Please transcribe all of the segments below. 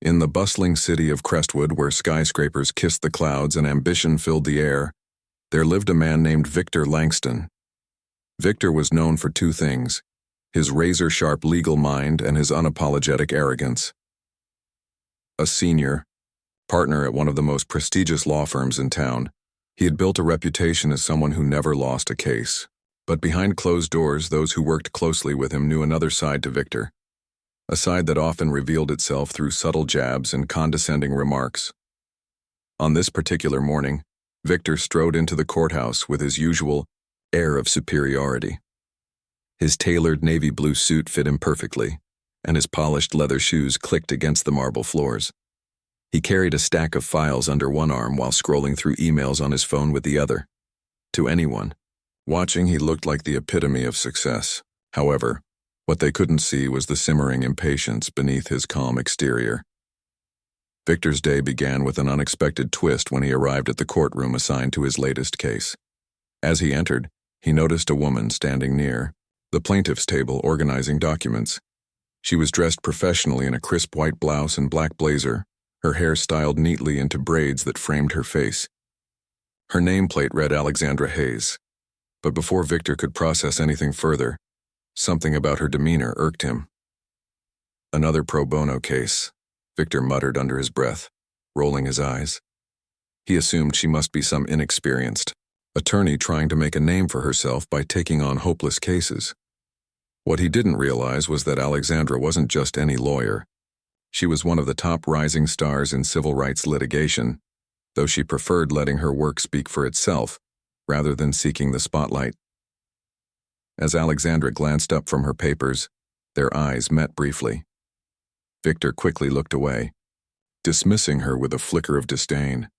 In the bustling city of Crestwood, where skyscrapers kissed the clouds and ambition filled the air, there lived a man named Victor Langston. Victor was known for two things: his razor-sharp legal mind and his unapologetic arrogance. A senior partner at one of the most prestigious law firms in town, he had built a reputation as someone who never lost a case. But behind closed doors, those who worked closely with him knew another side to Victor, a side that often revealed itself through subtle jabs and condescending remarks. On this particular morning, Victor strode into the courthouse with his usual air of superiority. His tailored navy blue suit fit him perfectly, and his polished leather shoes clicked against the marble floors. He carried a stack of files under one arm while scrolling through emails on his phone with the other. To anyone watching, he looked like the epitome of success. However, what they couldn't see was the simmering impatience beneath his calm exterior. Victor's day began with an unexpected twist when he arrived at the courtroom assigned to his latest case. As he entered, he noticed a woman standing near the plaintiff's table organizing documents. She was dressed professionally in a crisp white blouse and black blazer, her hair styled neatly into braids that framed her face. Her nameplate read Alexandra Hayes. But before Victor could process anything further, something about her demeanor irked him. "Another pro bono case," Victor muttered under his breath, rolling his eyes. He assumed she must be some inexperienced attorney trying to make a name for herself by taking on hopeless cases. What he didn't realize was that Alexandra wasn't just any lawyer. She was one of the top rising stars in civil rights litigation, though she preferred letting her work speak for itself rather than seeking the spotlight. As Alexandra glanced up from her papers, their eyes met briefly. Victor quickly looked away, dismissing her with a flicker of disdain.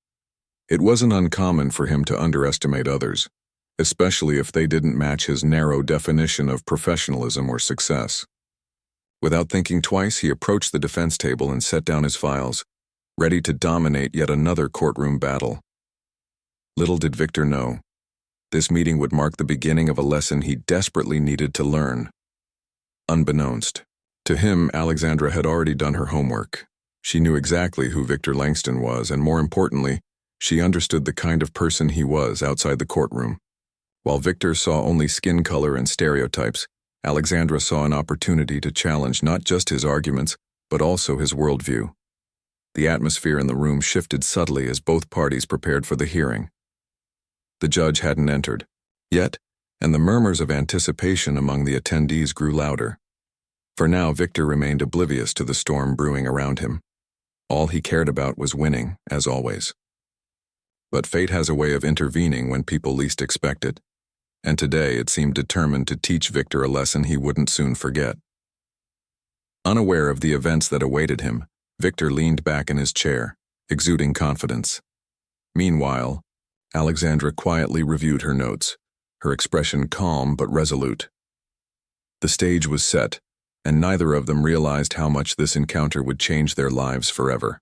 It wasn't uncommon for him to underestimate others, especially if they didn't match his narrow definition of professionalism or success. Without thinking twice, he approached the defense table and set down his files, ready to dominate yet another courtroom battle. Little did Victor know, this meeting would mark the beginning of a lesson he desperately needed to learn. Unbeknownst to him, Alexandra had already done her homework. She knew exactly who Victor Langston was, and more importantly, she understood the kind of person he was outside the courtroom. While Victor saw only skin color and stereotypes, Alexandra saw an opportunity to challenge not just his arguments, but also his worldview. The atmosphere in the room shifted subtly as both parties prepared for the hearing. The judge hadn't entered yet, and the murmurs of anticipation among the attendees grew louder. For now, Victor remained oblivious to the storm brewing around him. All he cared about was winning, as always. But fate has a way of intervening when people least expect it, and today it seemed determined to teach Victor a lesson he wouldn't soon forget. Unaware of the events that awaited him, Victor leaned back in his chair, exuding confidence. Meanwhile, Alexandra quietly reviewed her notes, her expression calm but resolute. The stage was set, and neither of them realized how much this encounter would change their lives forever.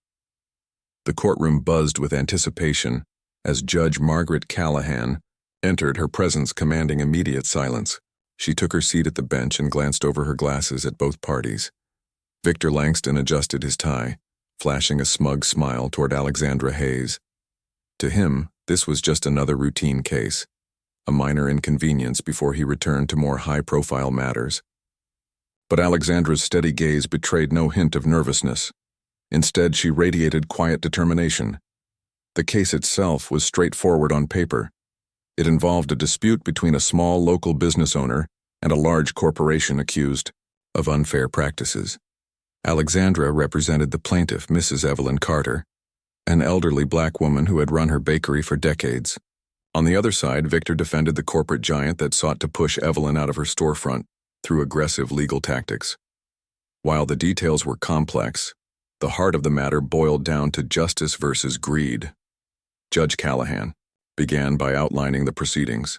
The courtroom buzzed with anticipation as Judge Margaret Callahan entered, her presence commanding immediate silence. She took her seat at the bench and glanced over her glasses at both parties. Victor Langston adjusted his tie, flashing a smug smile toward Alexandra Hayes. To him, this was just another routine case, a minor inconvenience before he returned to more high-profile matters. But Alexandra's steady gaze betrayed no hint of nervousness. Instead, she radiated quiet determination. The case itself was straightforward on paper. It involved a dispute between a small local business owner and a large corporation accused of unfair practices. Alexandra represented the plaintiff, Mrs. Evelyn Carter, an elderly black woman who had run her bakery for decades. On the other side, Victor defended the corporate giant that sought to push Evelyn out of her storefront through aggressive legal tactics. While the details were complex, the heart of the matter boiled down to justice versus greed. Judge Callahan began by outlining the proceedings.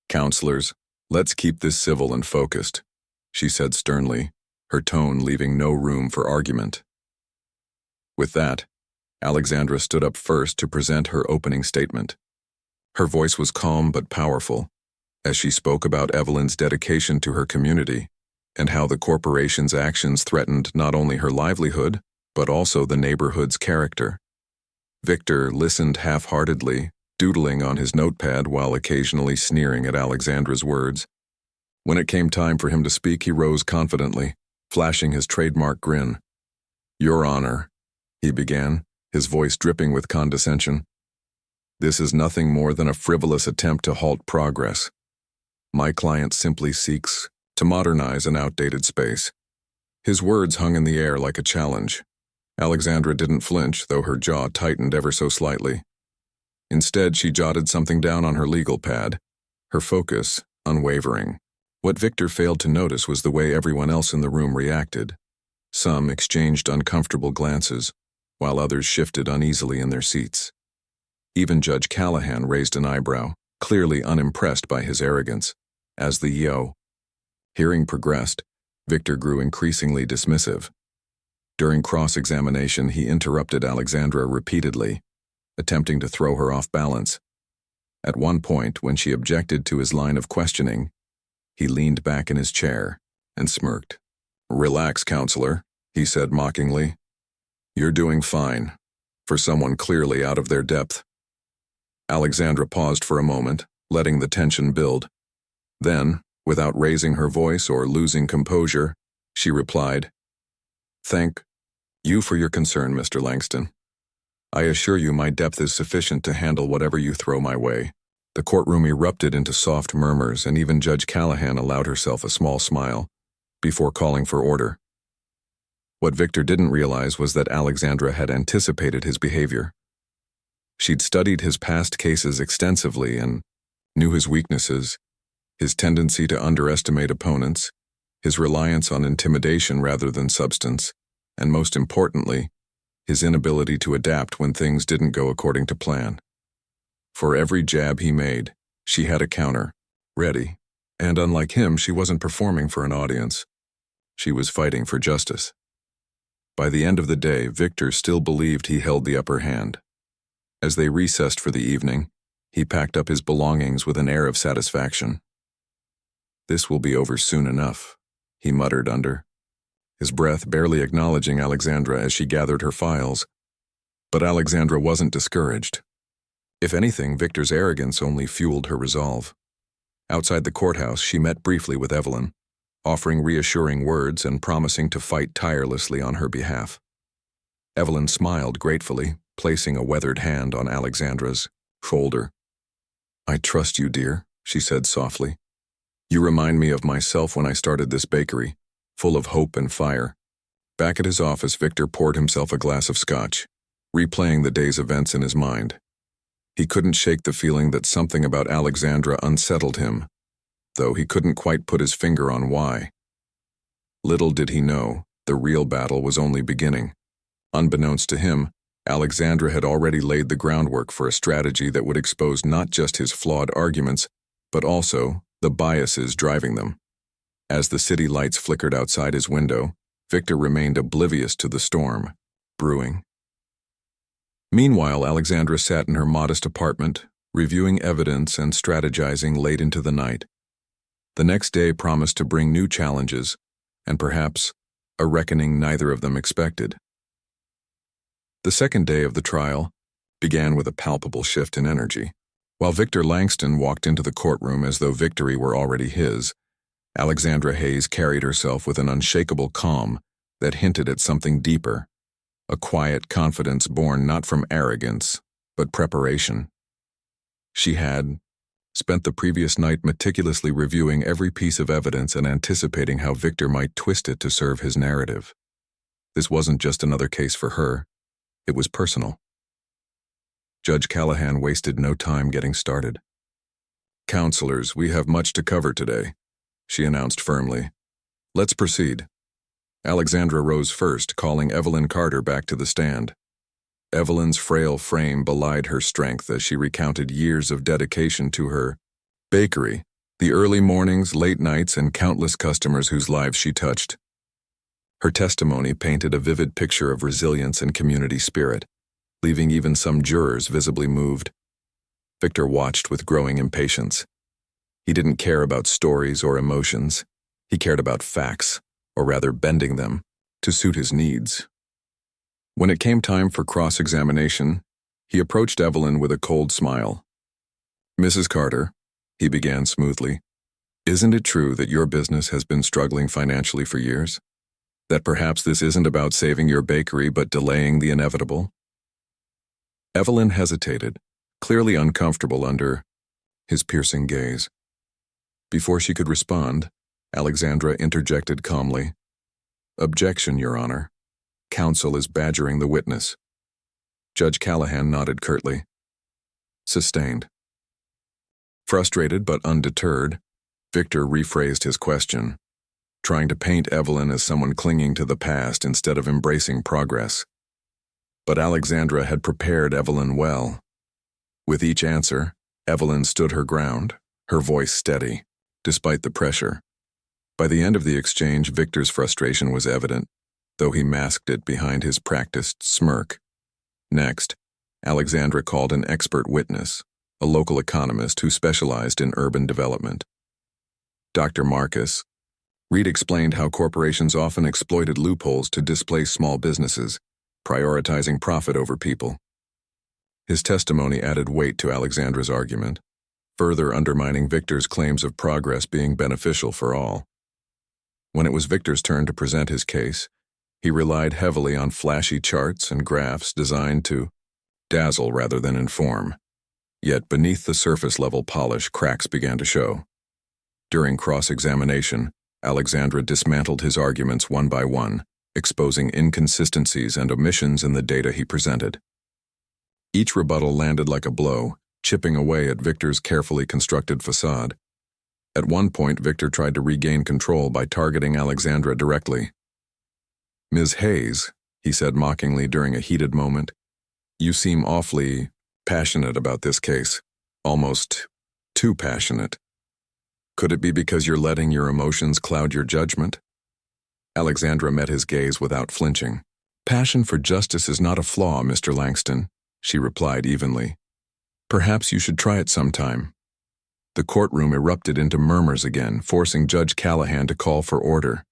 "Counselors, let's keep this civil and focused," she said sternly, her tone leaving no room for argument. With that, Alexandra stood up first to present her opening statement. Her voice was calm but powerful, as she spoke about Evelyn's dedication to her community and how the corporation's actions threatened not only her livelihood, but also the neighborhood's character. Victor listened half-heartedly, doodling on his notepad while occasionally sneering at Alexandra's words. When it came time for him to speak, he rose confidently, flashing his trademark grin. "Your Honor," he began, his voice dripping with condescension. "This is nothing more than a frivolous attempt to halt progress. My client simply seeks to modernize an outdated space." His words hung in the air like a challenge. Alexandra didn't flinch, though her jaw tightened ever so slightly. Instead, she jotted something down on her legal pad, her focus unwavering. What Victor failed to notice was the way everyone else in the room reacted. Some exchanged uncomfortable glances, while others shifted uneasily in their seats. Even Judge Callahan raised an eyebrow, clearly unimpressed by his arrogance. As the hearing progressed, Victor grew increasingly dismissive. During cross-examination, he interrupted Alexandra repeatedly, attempting to throw her off balance. At one point, when she objected to his line of questioning, he leaned back in his chair and smirked. "Relax, counselor," he said mockingly. "You're doing fine, for someone clearly out of their depth." Alexandra paused for a moment, letting the tension build. Then, without raising her voice or losing composure, she replied, "Thank you for your concern, Mr. Langston. I assure you my depth is sufficient to handle whatever you throw my way." The courtroom erupted into soft murmurs, and even Judge Callahan allowed herself a small smile, before calling for order. What Victor didn't realize was that Alexandra had anticipated his behavior. She'd studied his past cases extensively and knew his weaknesses, his tendency to underestimate opponents, his reliance on intimidation rather than substance, and most importantly, his inability to adapt when things didn't go according to plan. For every jab he made, she had a counter, ready, and unlike him, she wasn't performing for an audience. She was fighting for justice. By the end of the day, Victor still believed he held the upper hand. As they recessed for the evening, he packed up his belongings with an air of satisfaction. "This will be over soon enough," he muttered under his breath, barely acknowledging Alexandra as she gathered her files. But Alexandra wasn't discouraged. If anything, Victor's arrogance only fueled her resolve. Outside the courthouse, she met briefly with Evelyn, offering reassuring words and promising to fight tirelessly on her behalf. Evelyn smiled gratefully, placing a weathered hand on Alexandra's shoulder. "I trust you, dear," she said softly. "You remind me of myself when I started this bakery, full of hope and fire." Back at his office, Victor poured himself a glass of scotch, replaying the day's events in his mind. He couldn't shake the feeling that something about Alexandra unsettled him, though he couldn't quite put his finger on why. Little did he know, the real battle was only beginning. Unbeknownst to him, Alexandra had already laid the groundwork for a strategy that would expose not just his flawed arguments, but also the biases driving them. As the city lights flickered outside his window, Victor remained oblivious to the storm brewing. Meanwhile, Alexandra sat in her modest apartment, reviewing evidence and strategizing late into the night. The next day promised to bring new challenges, and perhaps a reckoning neither of them expected. The second day of the trial began with a palpable shift in energy. While Victor Langston walked into the courtroom as though victory were already his, Alexandra Hayes carried herself with an unshakable calm that hinted at something deeper, a quiet confidence born not from arrogance, but preparation. She had spent the previous night meticulously reviewing every piece of evidence and anticipating how Victor might twist it to serve his narrative. This wasn't just another case for her, it was personal. Judge Callahan wasted no time getting started. "Counselors, we have much to cover today," she announced firmly. "Let's proceed." Alexandra rose first, calling Evelyn Carter back to the stand. Evelyn's frail frame belied her strength as she recounted years of dedication to her bakery, the early mornings, late nights, and countless customers whose lives she touched. Her testimony painted a vivid picture of resilience and community spirit, leaving even some jurors visibly moved. Victor watched with growing impatience. He didn't care about stories or emotions. He cared about facts, or rather bending them, to suit his needs. When it came time for cross-examination, he approached Evelyn with a cold smile. "Mrs. Carter," he began smoothly, "isn't it true that your business has been struggling financially for years? That perhaps this isn't about saving your bakery but delaying the inevitable?" Evelyn hesitated, clearly uncomfortable under his piercing gaze. Before she could respond, Alexandra interjected calmly, "Objection, Your Honor. Counsel is badgering the witness." Judge Callahan nodded curtly. "Sustained." Frustrated but undeterred, Victor rephrased his question, trying to paint Evelyn as someone clinging to the past instead of embracing progress. But Alexandra had prepared Evelyn well. With each answer, Evelyn stood her ground, her voice steady, despite the pressure. By the end of the exchange, Victor's frustration was evident, though he masked it behind his practiced smirk. Next, Alexandra called an expert witness, a local economist who specialized in urban development. Dr. Marcus. Reed explained how corporations often exploited loopholes to displace small businesses, prioritizing profit over people. His testimony added weight to Alexandra's argument, further undermining Victor's claims of progress being beneficial for all. When it was Victor's turn to present his case, he relied heavily on flashy charts and graphs designed to dazzle rather than inform. Yet beneath the surface-level polish, cracks began to show. During cross-examination, Alexandra dismantled his arguments one by one, exposing inconsistencies and omissions in the data he presented. Each rebuttal landed like a blow, chipping away at Victor's carefully constructed facade. At one point, Victor tried to regain control by targeting Alexandra directly. "Ms. Hayes," he said mockingly during a heated moment, "you seem awfully passionate about this case, almost too passionate. Could it be because you're letting your emotions cloud your judgment?" Alexandra met his gaze without flinching. "Passion for justice is not a flaw, Mr. Langston," she replied evenly. "Perhaps you should try it sometime." The courtroom erupted into murmurs again, forcing Judge Callahan to call for order.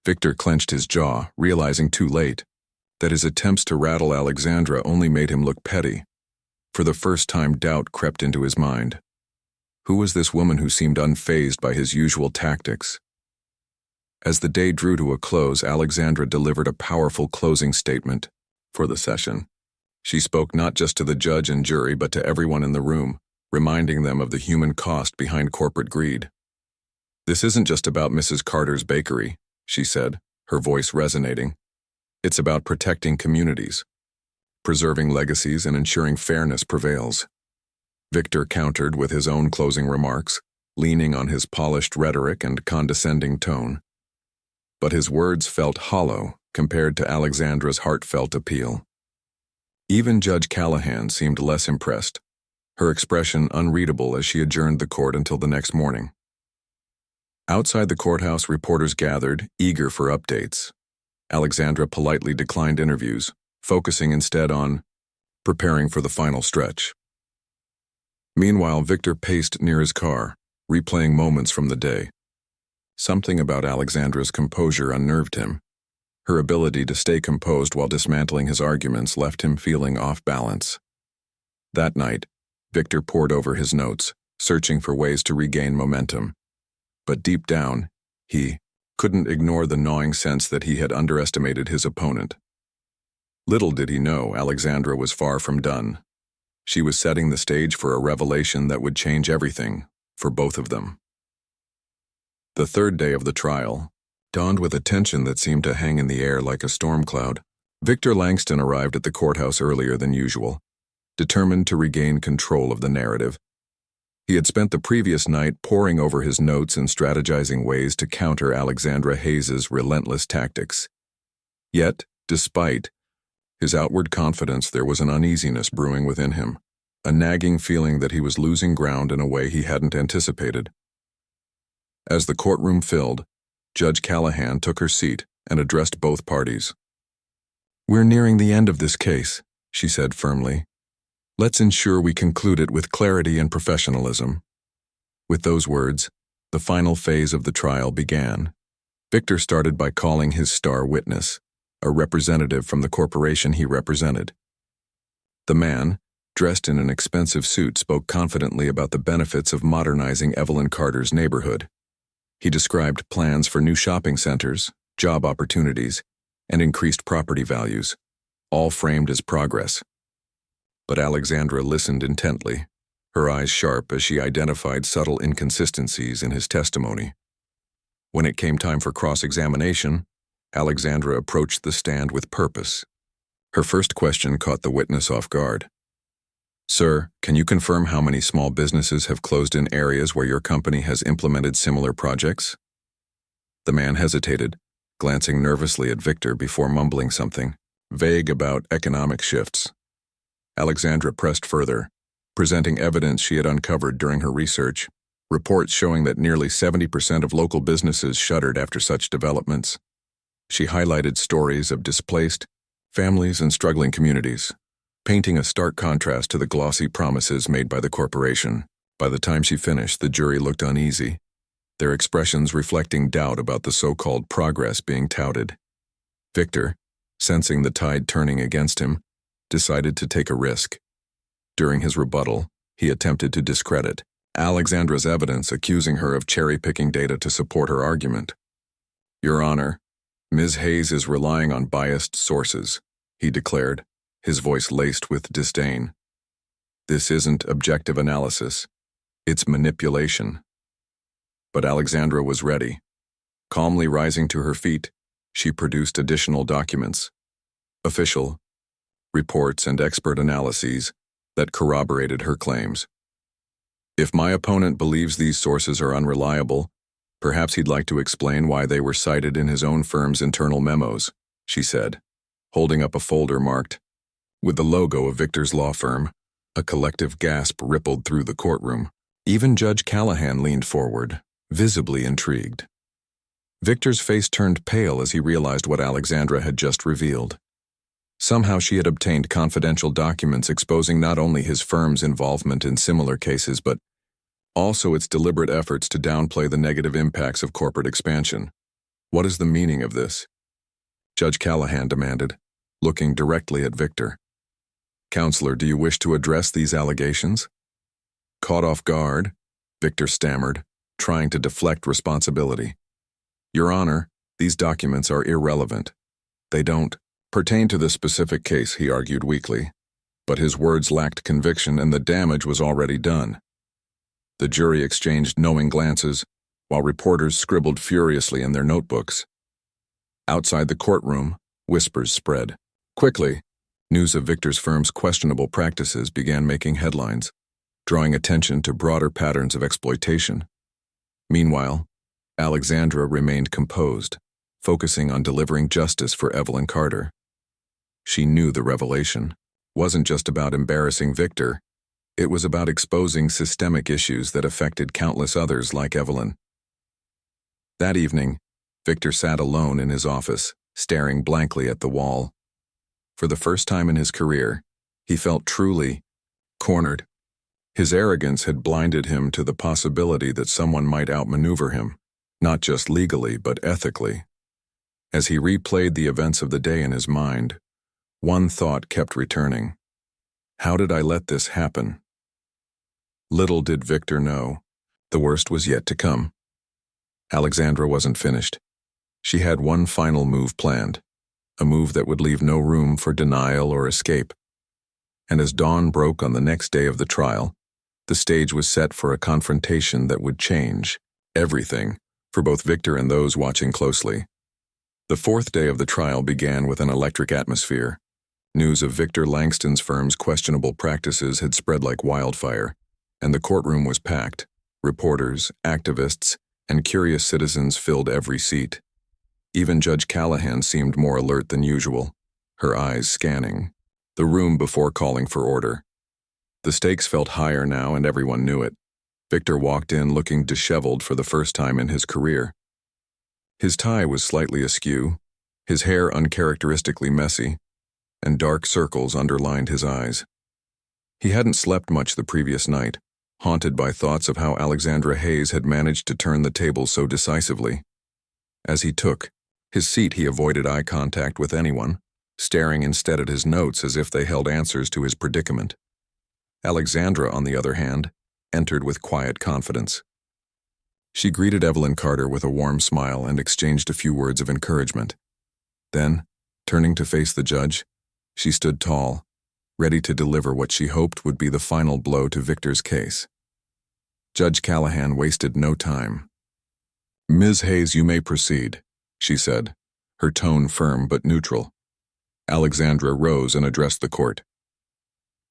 Victor clenched his jaw, realizing too late that his attempts to rattle Alexandra only made him look petty. For the first time, doubt crept into his mind. Who was this woman who seemed unfazed by his usual tactics? As the day drew to a close, Alexandra delivered a powerful closing statement for the session. She spoke not just to the judge and jury, but to everyone in the room, reminding them of the human cost behind corporate greed. "This isn't just about Mrs. Carter's bakery," she said, her voice resonating. "It's about protecting communities, preserving legacies, and ensuring fairness prevails." Victor countered with his own closing remarks, leaning on his polished rhetoric and condescending tone. But his words felt hollow compared to Alexandra's heartfelt appeal. Even Judge Callahan seemed less impressed, her expression unreadable as she adjourned the court until the next morning. Outside the courthouse, reporters gathered, eager for updates. Alexandra politely declined interviews, focusing instead on preparing for the final stretch. Meanwhile, Victor paced near his car, replaying moments from the day. Something about Alexandra's composure unnerved him. Her ability to stay composed while dismantling his arguments left him feeling off balance. That night, Victor pored over his notes, searching for ways to regain momentum. But deep down, he couldn't ignore the gnawing sense that he had underestimated his opponent. Little did he know Alexandra was far from done. She was setting the stage for a revelation that would change everything for both of them. The third day of the trial dawned with a tension that seemed to hang in the air like a storm cloud. Victor Langston arrived at the courthouse earlier than usual, determined to regain control of the narrative. He had spent the previous night poring over his notes and strategizing ways to counter Alexandra Hayes's relentless tactics. Yet, despite his outward confidence, there was an uneasiness brewing within him, a nagging feeling that he was losing ground in a way he hadn't anticipated. As the courtroom filled, Judge Callahan took her seat and addressed both parties. "We're nearing the end of this case," she said firmly. "Let's ensure we conclude it with clarity and professionalism." With those words, the final phase of the trial began. Victor started by calling his star witness, a representative from the corporation he represented. The man, dressed in an expensive suit, spoke confidently about the benefits of modernizing Evelyn Carter's neighborhood. He described plans for new shopping centers, job opportunities, and increased property values, all framed as progress. But Alexandra listened intently, her eyes sharp as she identified subtle inconsistencies in his testimony. When it came time for cross-examination, Alexandra approached the stand with purpose. Her first question caught the witness off guard. "Sir, can you confirm how many small businesses have closed in areas where your company has implemented similar projects?" The man hesitated, glancing nervously at Victor before mumbling something vague about economic shifts. Alexandra pressed further, presenting evidence she had uncovered during her research, reports showing that nearly 70% of local businesses shuttered after such developments. She highlighted stories of displaced families and struggling communities, painting a stark contrast to the glossy promises made by the corporation. By the time she finished, the jury looked uneasy, their expressions reflecting doubt about the so-called progress being touted. Victor, sensing the tide turning against him, decided to take a risk. During his rebuttal, he attempted to discredit Alexandra's evidence, accusing her of cherry-picking data to support her argument. "Your Honor, Ms. Hayes is relying on biased sources," he declared, his voice laced with disdain. "This isn't objective analysis, it's manipulation." But Alexandra was ready. Calmly rising to her feet, she produced additional documents, official reports and expert analyses that corroborated her claims. "If my opponent believes these sources are unreliable, perhaps he'd like to explain why they were cited in his own firm's internal memos," she said, holding up a folder marked with the logo of Victor's law firm. A collective gasp rippled through the courtroom. Even Judge Callahan leaned forward, visibly intrigued. Victor's face turned pale as he realized what Alexandra had just revealed. Somehow she had obtained confidential documents exposing not only his firm's involvement in similar cases but also its deliberate efforts to downplay the negative impacts of corporate expansion. "What is the meaning of this?" Judge Callahan demanded, looking directly at Victor. "Counselor, do you wish to address these allegations?" Caught off guard, Victor stammered, trying to deflect responsibility. "Your Honor, these documents are irrelevant. They don't pertain to this specific case," he argued weakly. But his words lacked conviction and the damage was already done. The jury exchanged knowing glances, while reporters scribbled furiously in their notebooks. Outside the courtroom, whispers spread. Quickly, news of Victor's firm's questionable practices began making headlines, drawing attention to broader patterns of exploitation. Meanwhile, Alexandra remained composed, focusing on delivering justice for Evelyn Carter. She knew the revelation wasn't just about embarrassing Victor, it was about exposing systemic issues that affected countless others like Evelyn. That evening, Victor sat alone in his office, staring blankly at the wall. For the first time in his career, he felt truly cornered. His arrogance had blinded him to the possibility that someone might outmaneuver him, not just legally but ethically. As he replayed the events of the day in his mind, one thought kept returning. How did I let this happen? Little did Victor know, the worst was yet to come. Alexandra wasn't finished. She had one final move planned, a move that would leave no room for denial or escape. And as dawn broke on the next day of the trial, the stage was set for a confrontation that would change everything for both Victor and those watching closely. The fourth day of the trial began with an electric atmosphere. News of Victor Langston's firm's questionable practices had spread like wildfire, and the courtroom was packed. Reporters, activists, and curious citizens filled every seat. Even Judge Callahan seemed more alert than usual, her eyes scanning the room before calling for order. The stakes felt higher now, and everyone knew it. Victor walked in looking disheveled for the first time in his career. His tie was slightly askew, his hair uncharacteristically messy, and dark circles underlined his eyes. He hadn't slept much the previous night, haunted by thoughts of how Alexandra Hayes had managed to turn the tables so decisively. As he took His seat, he avoided eye contact with anyone, staring instead at his notes as if they held answers to his predicament. Alexandra, on the other hand, entered with quiet confidence. She greeted Evelyn Carter with a warm smile and exchanged a few words of encouragement. Then, turning to face the judge, she stood tall, ready to deliver what she hoped would be the final blow to Victor's case. Judge Callahan wasted no time. "Ms. Hayes, you may proceed," she said, her tone firm but neutral. Alexandra rose and addressed the court.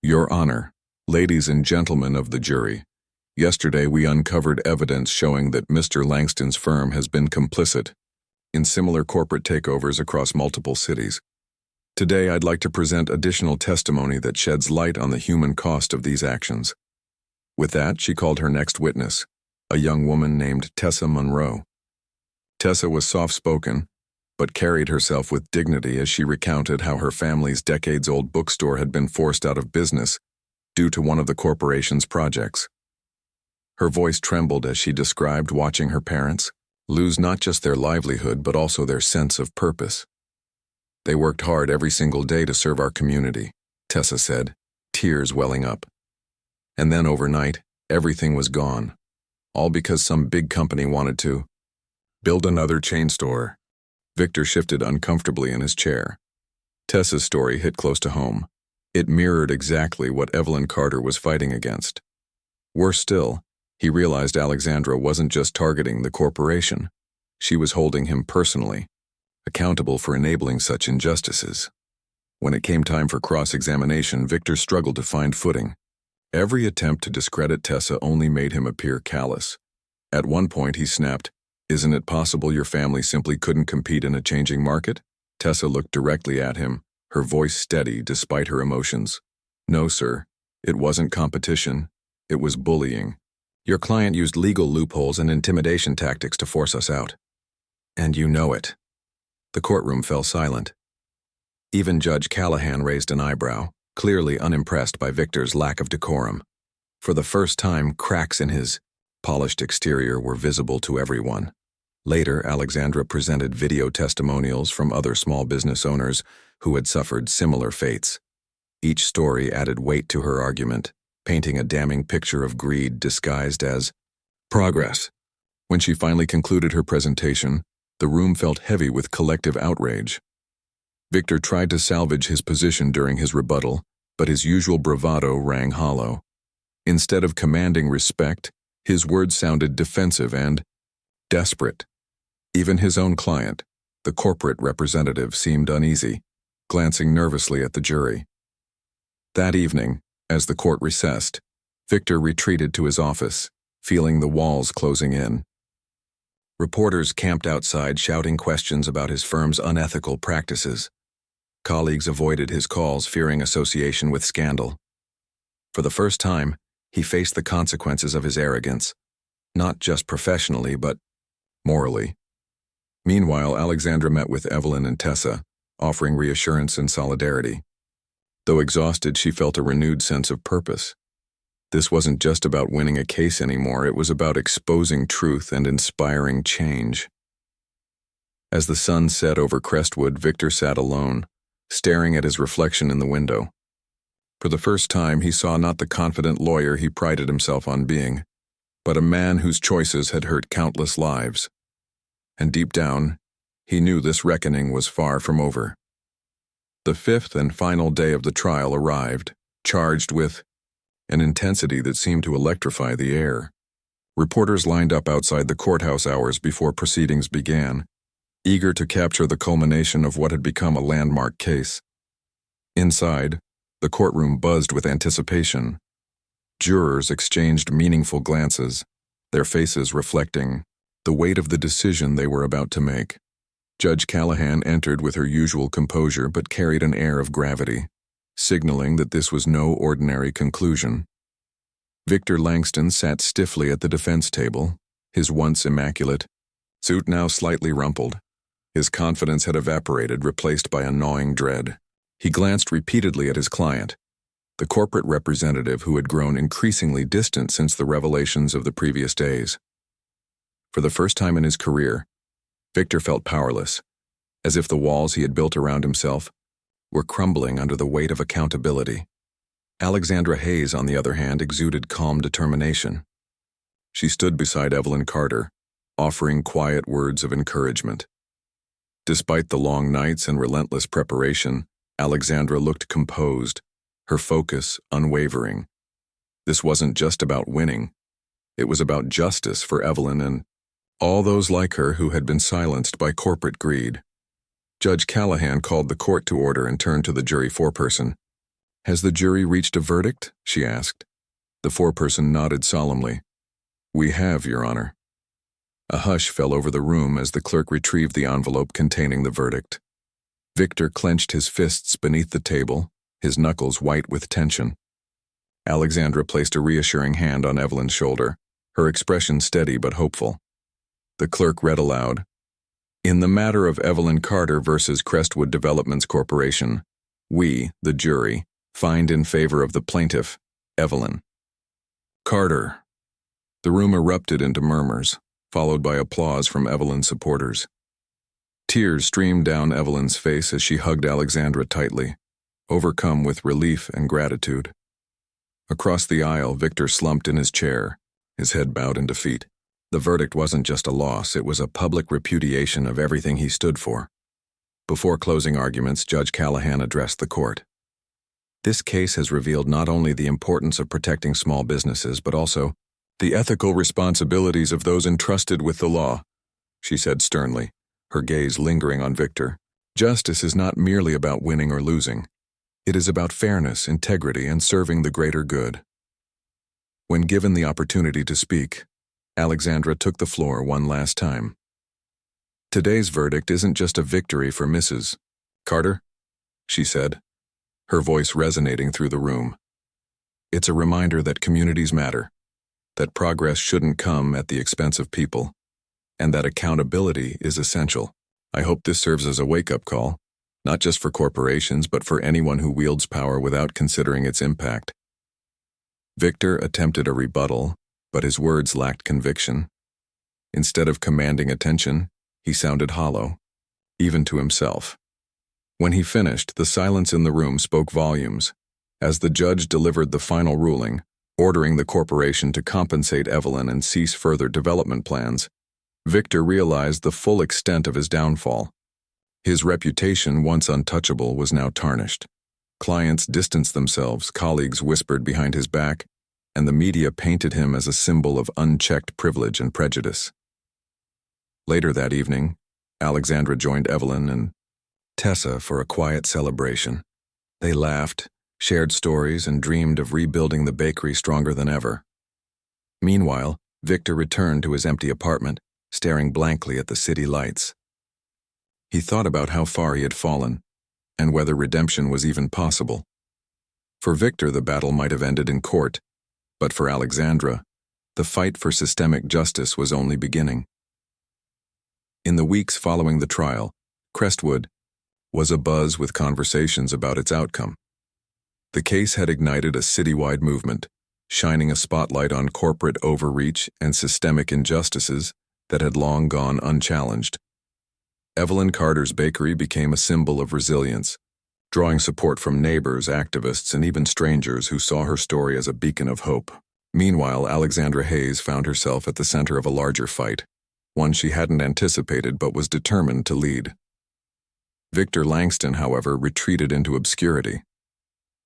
"Your Honor, ladies and gentlemen of the jury, yesterday we uncovered evidence showing that Mr. Langston's firm has been complicit in similar corporate takeovers across multiple cities. Today I'd like to present additional testimony that sheds light on the human cost of these actions." With that, she called her next witness, a young woman named Tessa Monroe. Tessa was soft-spoken, but carried herself with dignity as she recounted how her family's decades-old bookstore had been forced out of business due to one of the corporation's projects. Her voice trembled as she described watching her parents lose not just their livelihood but also their sense of purpose. "They worked hard every single day to serve our community," Tessa said, tears welling up. "And then overnight, everything was gone, all because some big company wanted to build another chain store." Victor shifted uncomfortably in his chair. Tessa's story hit close to home. It mirrored exactly what Evelyn Carter was fighting against. Worse still, he realized Alexandra wasn't just targeting the corporation. She was holding him personally, accountable for enabling such injustices. When it came time for cross-examination, Victor struggled to find footing. Every attempt to discredit Tessa only made him appear callous. At one point he snapped, "Isn't it possible your family simply couldn't compete in a changing market?" Tessa looked directly at him, her voice steady despite her emotions. "No, sir. It wasn't competition. It was bullying. Your client used legal loopholes and intimidation tactics to force us out. And you know it." The courtroom fell silent. Even Judge Callahan raised an eyebrow, clearly unimpressed by Victor's lack of decorum. For the first time, cracks in his polished exterior were visible to everyone. Later, Alexandra presented video testimonials from other small business owners who had suffered similar fates. Each story added weight to her argument, painting a damning picture of greed disguised as progress. When she finally concluded her presentation, the room felt heavy with collective outrage. Victor tried to salvage his position during his rebuttal, but his usual bravado rang hollow. Instead of commanding respect, his words sounded defensive and desperate. Even his own client, the corporate representative, seemed uneasy, glancing nervously at the jury. That evening, as the court recessed, Victor retreated to his office, feeling the walls closing in. Reporters camped outside shouting questions about his firm's unethical practices. Colleagues avoided his calls, fearing association with scandal. For the first time, he faced the consequences of his arrogance, not just professionally, but morally. Meanwhile, Alexandra met with Evelyn and Tessa, offering reassurance and solidarity. Though exhausted, she felt a renewed sense of purpose. This wasn't just about winning a case anymore, it was about exposing truth and inspiring change. As the sun set over Crestwood, Victor sat alone, staring at his reflection in the window. For the first time, he saw not the confident lawyer he prided himself on being, but a man whose choices had hurt countless lives. And deep down, he knew this reckoning was far from over. The fifth and final day of the trial arrived, charged with an intensity that seemed to electrify the air. Reporters lined up outside the courthouse hours before proceedings began, eager to capture the culmination of what had become a landmark case. Inside, the courtroom buzzed with anticipation. Jurors exchanged meaningful glances, their faces reflecting the weight of the decision they were about to make. Judge Callahan entered with her usual composure but carried an air of gravity, signaling that this was no ordinary conclusion. Victor Langston sat stiffly at the defense table, his once immaculate suit now slightly rumpled. His confidence had evaporated, replaced by a gnawing dread. He glanced repeatedly at his client, the corporate representative who had grown increasingly distant since the revelations of the previous days. For the first time in his career, Victor felt powerless, as if the walls he had built around himself were crumbling under the weight of accountability. Alexandra Hayes, on the other hand, exuded calm determination. She stood beside Evelyn Carter, offering quiet words of encouragement. Despite the long nights and relentless preparation, Alexandra looked composed, her focus unwavering. This wasn't just about winning. It was about justice for Evelyn and all those like her who had been silenced by corporate greed. Judge Callahan called the court to order and turned to the jury foreperson. "Has the jury reached a verdict?" she asked. The foreperson nodded solemnly. "We have, Your Honor." A hush fell over the room as the clerk retrieved the envelope containing the verdict. Victor clenched his fists beneath the table, his knuckles white with tension. Alexandra placed a reassuring hand on Evelyn's shoulder, her expression steady but hopeful. The clerk read aloud, "In the matter of Evelyn Carter versus Crestwood Developments Corporation, we, the jury, find in favor of the plaintiff, Evelyn Carter." The room erupted into murmurs, followed by applause from Evelyn's supporters. Tears streamed down Evelyn's face as she hugged Alexandra tightly, overcome with relief and gratitude. Across the aisle, Victor slumped in his chair, his head bowed in defeat. The verdict wasn't just a loss, it was a public repudiation of everything he stood for. Before closing arguments, Judge Callahan addressed the court. "This case has revealed not only the importance of protecting small businesses, but also the ethical responsibilities of those entrusted with the law," she said sternly, her gaze lingering on Victor. "Justice is not merely about winning or losing. It is about fairness, integrity, and serving the greater good." When given the opportunity to speak, Alexandra took the floor one last time. "Today's verdict isn't just a victory for Mrs. Carter," she said, her voice resonating through the room. "It's a reminder that communities matter, that progress shouldn't come at the expense of people, and that accountability is essential. I hope this serves as a wake-up call, not just for corporations, but for anyone who wields power without considering its impact." Victor attempted a rebuttal, but his words lacked conviction. Instead of commanding attention, he sounded hollow, even to himself. When he finished, the silence in the room spoke volumes. As the judge delivered the final ruling, ordering the corporation to compensate Evelyn and cease further development plans, Victor realized the full extent of his downfall. His reputation, once untouchable, was now tarnished. Clients distanced themselves, colleagues whispered behind his back, and the media painted him as a symbol of unchecked privilege and prejudice. Later that evening, Alexandra joined Evelyn and Tessa for a quiet celebration. They laughed, shared stories, and dreamed of rebuilding the bakery stronger than ever. Meanwhile, Victor returned to his empty apartment, staring blankly at the city lights. He thought about how far he had fallen, and whether redemption was even possible. For Victor, the battle might have ended in court, but for Alexandra, the fight for systemic justice was only beginning. In the weeks following the trial, Crestwood was abuzz with conversations about its outcome. The case had ignited a citywide movement, shining a spotlight on corporate overreach and systemic injustices that had long gone unchallenged. Evelyn Carter's bakery became a symbol of resilience, drawing support from neighbors, activists, and even strangers who saw her story as a beacon of hope. Meanwhile, Alexandra Hayes found herself at the center of a larger fight, one she hadn't anticipated but was determined to lead. Victor Langston, however, retreated into obscurity.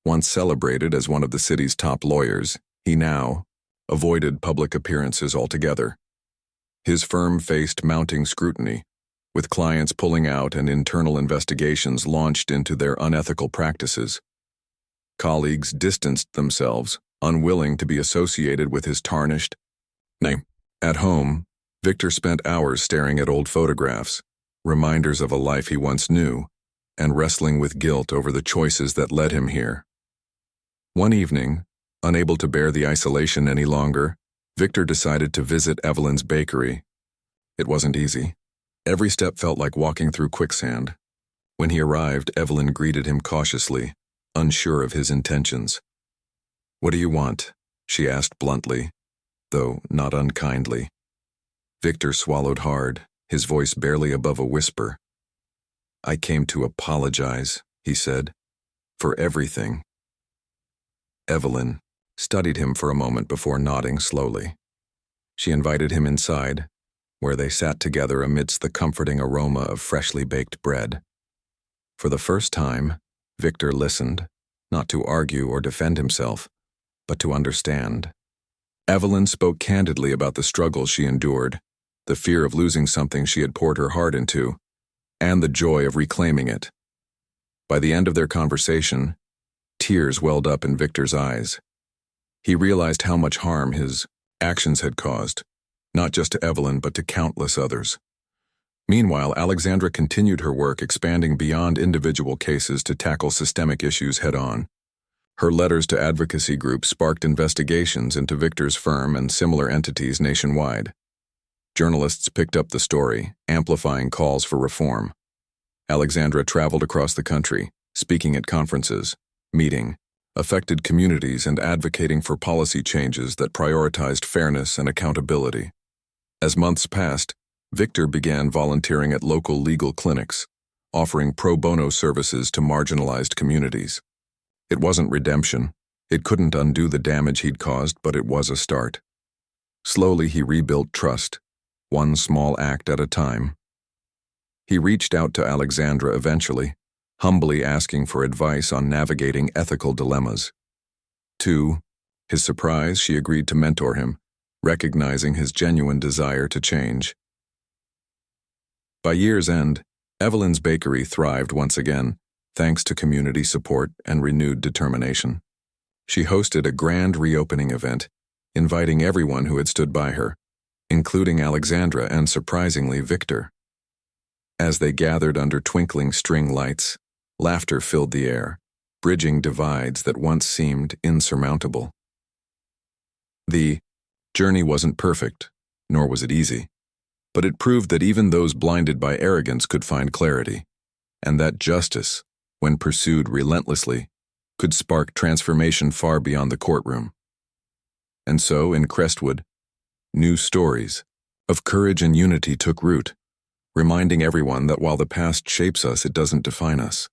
Once celebrated as one of the city's top lawyers, he now avoided public appearances altogether. His firm faced mounting scrutiny, with clients pulling out and internal investigations launched into their unethical practices. Colleagues distanced themselves, unwilling to be associated with his tarnished name. At home, Victor spent hours staring at old photographs, reminders of a life he once knew, and wrestling with guilt over the choices that led him here. One evening, unable to bear the isolation any longer, Victor decided to visit Evelyn's bakery. It wasn't easy. Every step felt like walking through quicksand. When he arrived, Evelyn greeted him cautiously, unsure of his intentions. "What do you want?" she asked bluntly, though not unkindly. Victor swallowed hard, his voice barely above a whisper. "I came to apologize," he said, "for everything." Evelyn studied him for a moment before nodding slowly. She invited him inside, where they sat together amidst the comforting aroma of freshly baked bread. For the first time, Victor listened, not to argue or defend himself, but to understand. Evelyn spoke candidly about the struggles she endured, the fear of losing something she had poured her heart into, and the joy of reclaiming it. By the end of their conversation, tears welled up in Victor's eyes. He realized how much harm his actions had caused, not just to Evelyn but to countless others. Meanwhile, Alexandra continued her work, expanding beyond individual cases to tackle systemic issues head-on. Her letters to advocacy groups sparked investigations into Victor's firm and similar entities nationwide. Journalists picked up the story, amplifying calls for reform. Alexandra traveled across the country, speaking at conferences, meeting affected communities and advocating for policy changes that prioritized fairness and accountability. As months passed, Victor began volunteering at local legal clinics, offering pro bono services to marginalized communities. It wasn't redemption. It couldn't undo the damage he'd caused, but it was a start. Slowly, he rebuilt trust, one small act at a time. He reached out to Alexandra eventually, humbly asking for advice on navigating ethical dilemmas. To his surprise, she agreed to mentor him, recognizing his genuine desire to change. By year's end, Evelyn's bakery thrived once again, thanks to community support and renewed determination. She hosted a grand reopening event, inviting everyone who had stood by her, including Alexandra and, surprisingly, Victor. As they gathered under twinkling string lights, laughter filled the air, bridging divides that once seemed insurmountable. The journey wasn't perfect, nor was it easy, but it proved that even those blinded by arrogance could find clarity, and that justice, when pursued relentlessly, could spark transformation far beyond the courtroom. And so, in Crestwood, new stories of courage and unity took root, reminding everyone that while the past shapes us, it doesn't define us.